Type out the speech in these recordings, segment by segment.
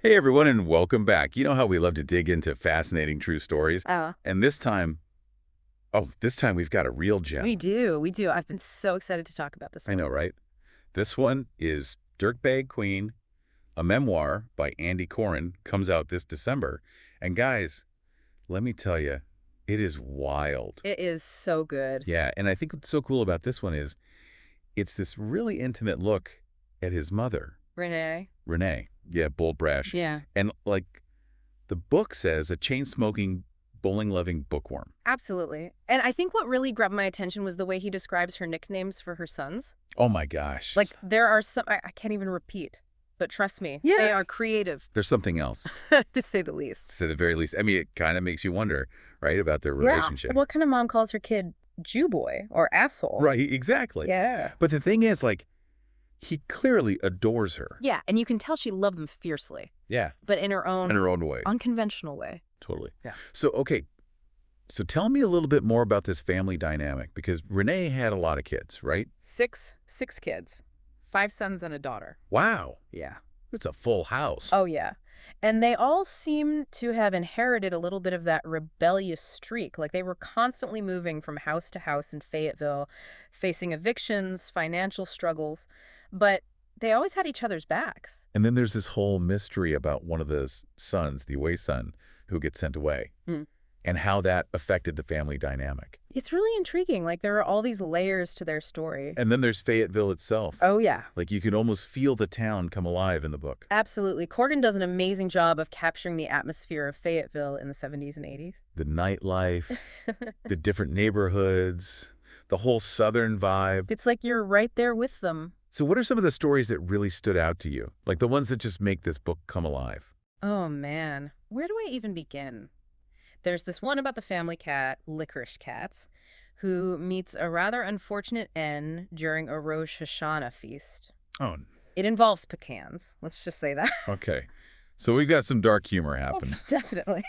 Hey everyone, and welcome back. You know how we love to dig into fascinating true stories? Oh, And this time we've got a real we gem. do. We do. I've been so excited to talk about this I know, one. right? This one is Dirtbag Queen, a memoir by Andy Corren, comes out this December. And guys, let me tell you, it is wild. It is so good. Yeah, and I think what's so cool about this one is it's this really intimate look at his mother, Renee. Renay. Yeah, bold brash. Yeah, And like the book says, a chain-smoking, bowling-loving bookworm. absolutely. And I think what really grabbed my attention was the way he describes her nicknames for her sons. Oh my gosh. Like, there are some, I can't even repeat, but trust me, they Yeah. are creative, There's something else, to say the least. to the very least. I mean, it kind of makes you wonder, right, about their Yeah. relationship. What kind of mom calls her kid Jew boy or asshole? Right, exactly. Yeah. But the thing is, like, he clearly adores her. Yeah, and you can tell she loved them fiercely, Yeah. but in her In own her own way. unconventional way. Totally. Yeah. So, okay. So tell me a little bit more about this family dynamic, because Renee had a lot of kids, right? Six kids, 5 sons and a daughter. Wow. Yeah. It's a full house. Oh, yeah. And they all seem to have inherited a little bit of that rebellious streak. Like they were constantly moving from house to house in Fayetteville, facing evictions, financial struggles, but they always had each other's backs. And then there's this whole mystery about one of the sons, the away son, who gets sent away, Hmm. and how that affected the family dynamic. It's really intriguing. Like there are all these layers to their story. And then there's Fayetteville itself. Oh, yeah. Like, you can almost feel the town come alive in the book. Absolutely. Corgan does an amazing job of capturing the atmosphere of Fayetteville in the 70s and 80s. The nightlife, the different neighborhoods, the whole southern vibe. It's like you're right there with them. So what are some of the stories that really stood out to you? Like the ones that just make this book come alive? Oh, man. Where do I even begin? There's this one about the family cat, Licorice Cats, who meets a rather unfortunate end during a Rosh Hashanah feast. Oh, It involves pecans, let's just say that. okay. So we've got some dark humor happening. Definitely.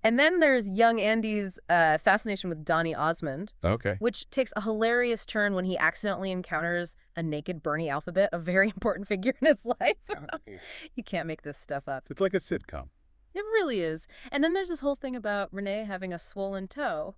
And then there's young Andy's fascination with Donny Osmond, Okay. which takes a hilarious turn when he accidentally encounters a naked Bernie Alphabet, a very important figure in his life. You can't make this stuff up. It's like a sitcom. It really is. And then there's this whole thing about Renee having a swollen toe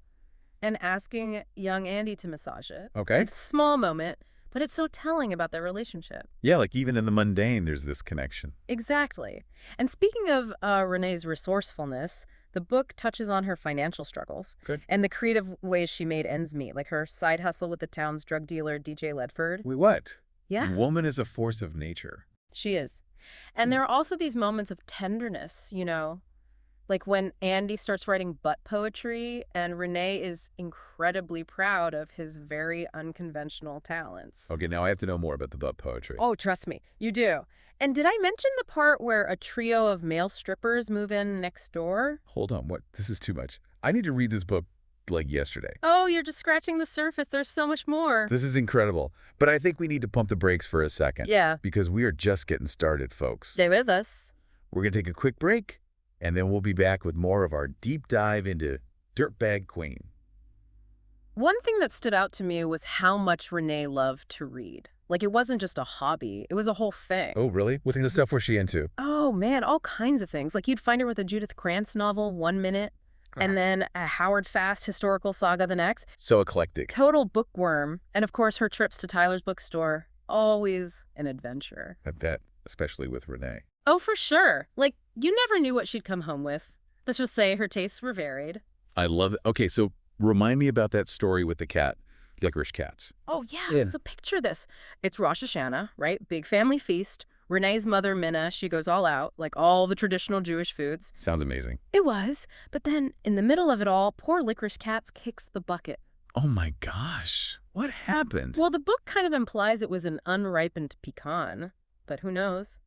and asking young Andy to massage it. Okay. It's a small moment, but it's so telling about their relationship. Yeah, like even in the mundane, there's this connection. Exactly. And speaking of Renee's resourcefulness, the book touches on her financial struggles Good. and the creative ways she made ends meet, like her side hustle with the town's drug dealer, DJ Ledford. Wait, what? Yeah, Woman is a force of nature. she is. And there are also these moments of tenderness, like when Andy starts writing butt poetry and Renee is incredibly proud of his very unconventional talents. Okay, now I have to know more about the butt poetry. Oh, trust me, you do. And did I mention the part where a trio of male strippers move in next door? Hold on, what? This is too much. I need to read this book like yesterday. Oh, you're just scratching the surface. There's so much more. This is incredible. But I think we need to pump the brakes for a second. Yeah. Because we are just getting started, folks. Stay with us. We're going to take a quick break, and then we'll be back with more of our deep dive into Dirtbag Queen. One thing that stood out to me was how much Renee loved to read. Like, it wasn't just a hobby. It was a whole thing. Oh, really? What kind of stuff was she into? Oh, man, all kinds of things. Like, you'd find her with a Judith Krantz novel one minute, and then a Howard Fast historical saga the next. So eclectic. Total bookworm. And, of course, her trips to Tyler's bookstore. Always an adventure. I bet, especially with Renee. Oh, for sure. Like, you never knew what she'd come home with. Let's just say her tastes were varied. I love it. Okay, so remind me about that story with the cat, licorice cats. Oh, yeah. Yeah. So picture this. It's Rosh Hashanah, right? Big family feast. Renee's mother, Minna, she goes all out, like all the traditional Jewish foods. Sounds amazing. It was. But then, in the middle of it all, poor Licorice Cats kicks the bucket. Oh my gosh. What happened? Well, the book kind of implies it was an unripened pecan. But who knows?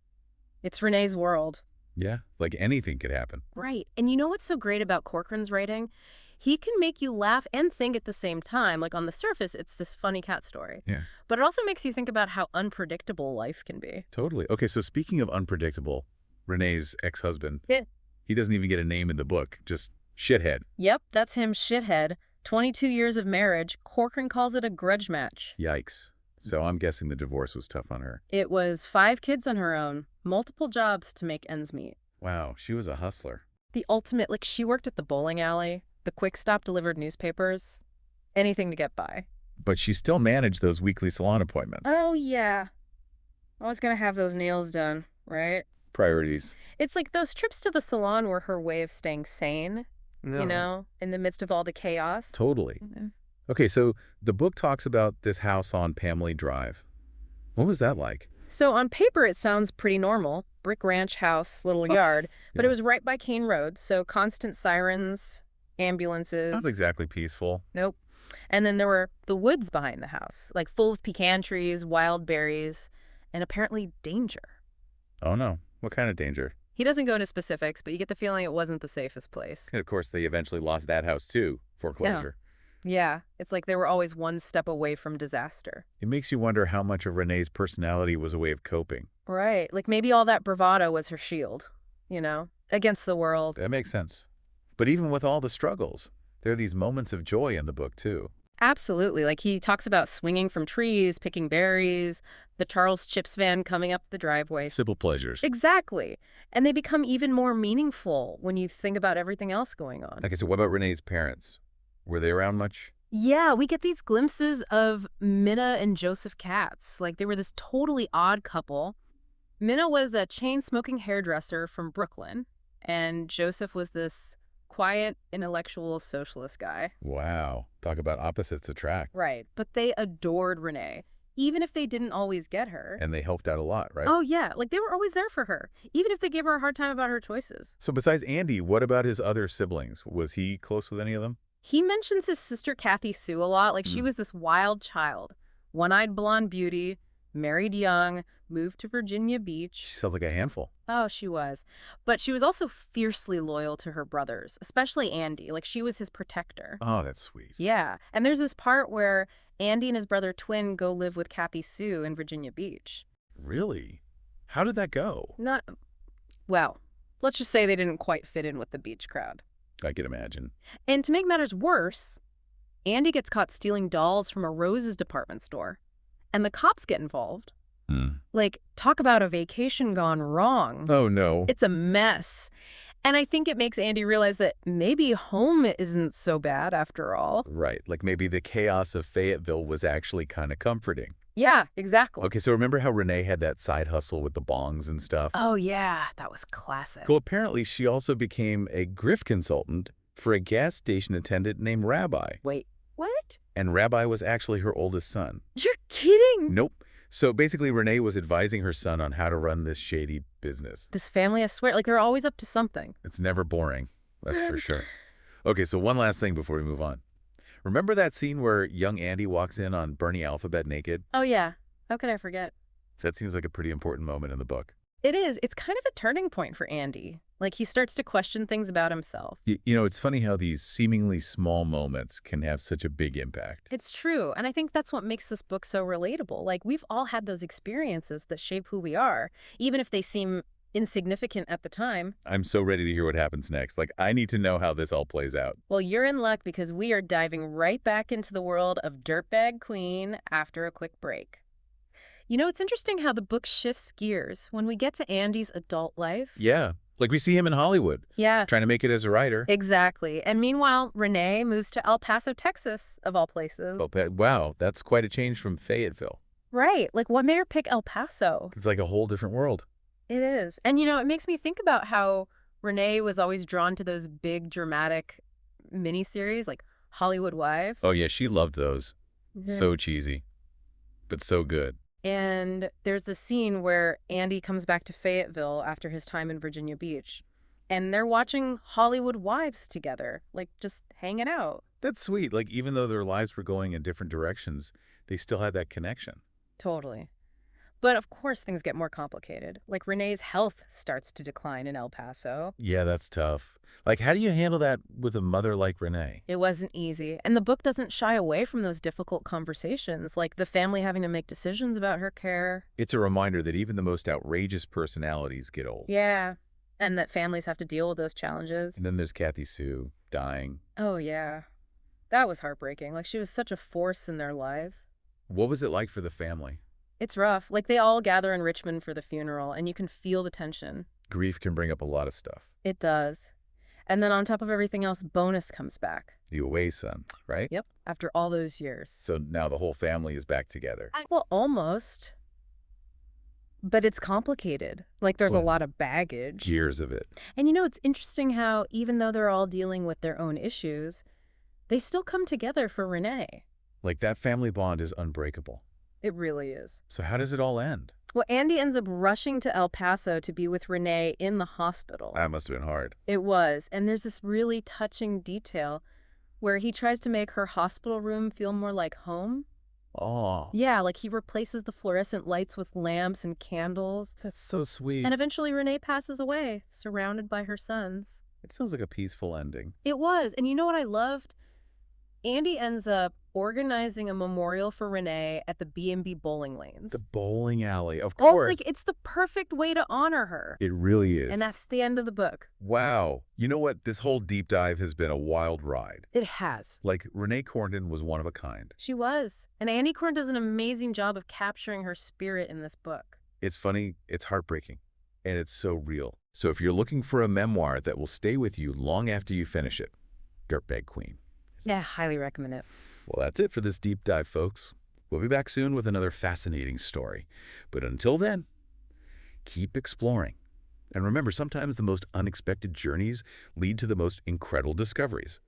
It's Renee's world. Yeah, like anything could happen. Right. And you know what's so great about Corcoran's writing? He can make you laugh and think at the same time. Like on the surface, it's this funny cat story. Yeah. But it also makes you think about how unpredictable life can be. Totally. Okay, so speaking of unpredictable, Renee's ex-husband, Yeah. he doesn't even get a name in the book, just shithead. Yep, that's him, shithead. 22 years of marriage. Corcoran calls it a grudge match. Yikes. So I'm guessing the divorce was tough on her. It was 5 kids on her own, multiple jobs to make ends meet. Wow, she was a hustler. The ultimate, like she worked at the bowling alley, the Quick Stop delivered newspapers, anything to get by. But she still managed those weekly salon appointments. Oh, yeah. Always gonna have those nails done, right? Priorities. It's like those trips to the salon were her way of staying sane, No. you know, in the midst of all the chaos. Totally. Yeah. Okay, so the book talks about this house on Pamela Drive. What was that like? So on paper, it sounds pretty normal. Brick ranch house, little yard. But it Yeah. was right by Kane Road, so constant sirens, ambulances. Not exactly peaceful. Nope. And then there were the woods behind the house, like full of pecan trees, wild berries, and apparently danger. Oh no. What kind of danger? He doesn't go into specifics, but you get the feeling it wasn't the safest place. And of course, they eventually lost that house too. Foreclosure. Yeah, it's like they were always one step away from disaster. It makes you wonder how much of Renay's personality was a way of coping. Right. Like maybe all that bravado was her shield, you know, against the world. That makes sense. But even with all the struggles, there are these moments of joy in the book too. Absolutely. Like he talks about swinging from trees, picking berries, the Charles Chips van coming up the driveway. Simple pleasures. Exactly. And they become even more meaningful when you think about everything else going on. Okay, so what about Renay's parents? Were they around much? Yeah, we get these glimpses of Minna and Joseph Katz. Like they were this totally odd couple. Minna was a chain-smoking hairdresser from Brooklyn, and Joseph was this quiet, intellectual socialist guy. Wow. Talk about opposites attract. Right. But they adored Renay, even if they didn't always get her. And they helped out a lot, right? Oh, yeah. Like they were always there for her, even if they gave her a hard time about her choices. So besides Andy, what about his other siblings? Was he close with any of them? He mentions his sister Cathy Sue a lot. Like she was this wild child, one-eyed blonde beauty, married young, moved to Virginia Beach. She sounds like a handful. Oh, she was. But she was also fiercely loyal to her brothers, especially Andy. Like she was his protector. Oh, that's sweet. Yeah. And there's this part where Andy and his brother Twin go live with Cathy Sue in Virginia Beach. Really? How did that go? Well, let's just say they didn't quite fit in with the beach crowd. I can imagine. And to make matters worse, Andy gets caught stealing dolls from a Rose's department store. And the cops get involved. Like, talk about a vacation gone wrong. Oh, no. It's a mess. And I think it makes Andy realize that maybe home isn't so bad after all. Right. Like maybe the chaos of Fayetteville was actually kind of comforting. Yeah, exactly. Okay, so remember how Renay had that side hustle with the bongs and stuff? Oh, yeah. That was classic. Well, apparently she also became a grift consultant for a gas station attendant named Rabbi. Wait, what? And Rabbi was actually her oldest son. You're kidding? Nope. So basically, Renay was advising her son on how to run this shady business. This family, I swear, like they're always up to something. It's never boring. That's for sure. Okay, so one last thing before we move on. Remember that scene where young Andy walks in on Bernie Alphabet naked? Oh, yeah. How could I forget? That seems like a pretty important moment in the book. It is. It's kind of a turning point for Andy. Like, he starts to question things about himself. You know, it's funny how these seemingly small moments can have such a big impact. It's true. And I think that's what makes this book so relatable. Like, we've all had those experiences that shape who we are, even if they seem insignificant at the time. I'm so ready to hear what happens next. Like, I need to know how this all plays out. Well, you're in luck because we are diving right back into the world of Dirtbag Queen after a quick break. You know, it's interesting how the book shifts gears when we get to Andy's adult life. Yeah, like we see him in Hollywood, Yeah. trying to make it as a writer. Exactly. And meanwhile, Renay moves to El Paso, Texas, of all places. Oh, wow, that's quite a change from Fayetteville. Right. Like, what made her pick El Paso? It's like a whole different world. It is. And, you know, it makes me think about how Renay was always drawn to those big, dramatic miniseries like Hollywood Wives. Oh, yeah, she loved those. Mhm. So cheesy, but so good. And there's the scene where Andy comes back to Fayetteville after his time in Virginia Beach. And they're watching Hollywood Wives together, like just hanging out. That's sweet. Like, even though their lives were going in different directions, they still had that connection. Totally. But of course, things get more complicated. Like Renay's health starts to decline in El Paso. Yeah, that's tough. Like, how do you handle that with a mother like Renay? It wasn't easy. And the book doesn't shy away from those difficult conversations, like the family having to make decisions about her care. It's a reminder that even the most outrageous personalities get old. Yeah. And that families have to deal with those challenges. And then there's Cathy Sue dying. Oh, yeah. That was heartbreaking. Like, she was such a force in their lives. What was it like for the family? It's rough. Like, they all gather in Richmond for the funeral, and you can feel the tension. Grief can bring up a lot of stuff. It does. And then on top of everything else, Bonus comes back. The away son, right? Yep. After all those years. So now the whole family is back together. Well, almost. But it's complicated. Like, there's a Well, lot of baggage. years of it. And you know, it's interesting how, even though they're all dealing with their own issues, they still come together for Renay. Like, that family bond is unbreakable. It really is. So how does it all end? Well, Andy ends up rushing to El Paso to be with Renay in the hospital. That must have been hard. It was. And there's this really touching detail where he tries to make her hospital room feel more like home. Oh, Yeah, like he replaces the fluorescent lights with lamps and candles. that's so sweet. And eventually Renay passes away, surrounded by her sons. It sounds like a peaceful ending. It was. And you know what I loved? Andy ends up organizing a memorial for Renay at the B&B bowling lanes. The bowling alley, of Also, course. like, it's the perfect way to honor her. It really is. And that's the end of the book. Wow. You know what? This whole deep dive has been a wild ride. It has. Like, Renay Corren was one of a kind. She was. And Andy Corren does an amazing job of capturing her spirit in this book. It's funny, it's heartbreaking, and it's so real. So if you're looking for a memoir that will stay with you long after you finish it, Dirtbag Queen. Yeah, highly recommend it. Well, that's it for this deep dive, folks. We'll be back soon with another fascinating story. But until then, keep exploring. And remember, sometimes the most unexpected journeys lead to the most incredible discoveries.